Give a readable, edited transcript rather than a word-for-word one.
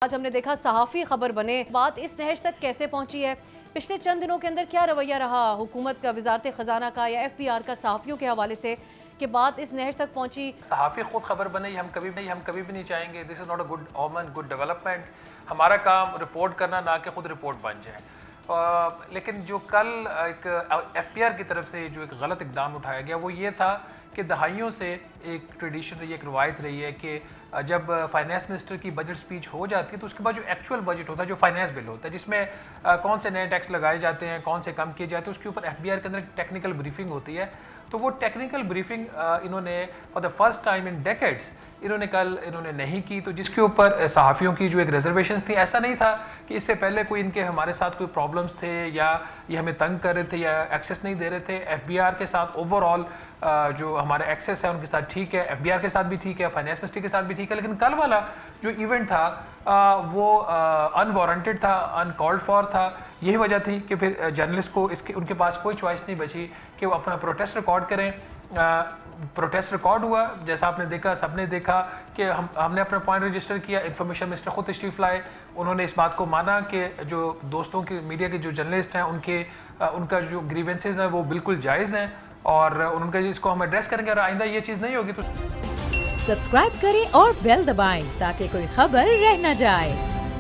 आज हमने देखा सहाफ़ी खबर बने, बात इस नहज तक कैसे पहुंची है, पिछले चंद दिनों के अंदर क्या रवैया रहा हुकूमत का, वजारत ख़जाना का या FBR का सहाफ़ियों के हवाले से कि बात इस नहज तक पहुंची। सहाफ़ी खुद खबर बने हम कभी भी नहीं चाहेंगे। This is not a good ओमन, गुड डेवलपमेंट। हमारा काम रिपोर्ट करना, ना कि खुद रिपोर्ट बन जाए। लेकिन जो कल एक FBR की तरफ से जो एक गलत इकदाम उठाया गया वो ये था कि दहाइयों से एक ट्रेडिशन रही है, एक रवायत रही है कि जब फाइनेंस मिनिस्टर की बजट स्पीच हो जाती है तो उसके बाद जो एक्चुअल बजट होता है, जो फाइनेंस बिल होता है, जिसमें कौन से नए टैक्स लगाए जाते हैं, कौन से कम किए जाते हैं, उसके ऊपर FBR के अंदर एक टेक्निकल ब्रीफिंग होती है। तो वो टेक्निकल ब्रीफिंग इन्होंने for the first time in decades इन्होंने नहीं की, तो जिसके ऊपर सहाफ़ियों की जो एक रिजर्वेशन थी, ऐसा नहीं था कि इससे पहले कोई इनके हमारे साथ कोई प्रॉब्लम्स थे या ये हमें तंग कर रहे थे या एक्सेस नहीं दे रहे थे। FBR के साथ ओवरऑल जो हमारे एक्सेस है उनके साथ ठीक है, FBR के साथ भी ठीक है, फाइनेंस मिनिस्ट्री के साथ भी ठीक है। लेकिन कल वाला जो इवेंट था वो अनवारंटेड था, अनकॉल्ड फॉर था। यही वजह थी कि फिर जर्नलिस्ट को उनके पास कोई चॉइस नहीं बची कि वो अपना प्रोटेस्ट रिकॉर्ड करें। प्रोटेस्ट रिकॉर्ड हुआ, जैसा आपने देखा, सबने देखा कि हमने अपना पॉइंट रजिस्टर किया। इंफॉर्मेशन मिनिस्टर खुद तशरीफ लाए, उन्होंने इस बात को माना कि जो दोस्तों के मीडिया के जो जर्नलिस्ट हैं उनका जो ग्रीवेंसेज हैं वो बिल्कुल जायज़ हैं और उनका इसको हम एड्रेस करेंगे और आइंदा ये चीज़ नहीं होगी। तो सब्सक्राइब करें और बेल दबाएं ताकि कोई खबर रह न जाए।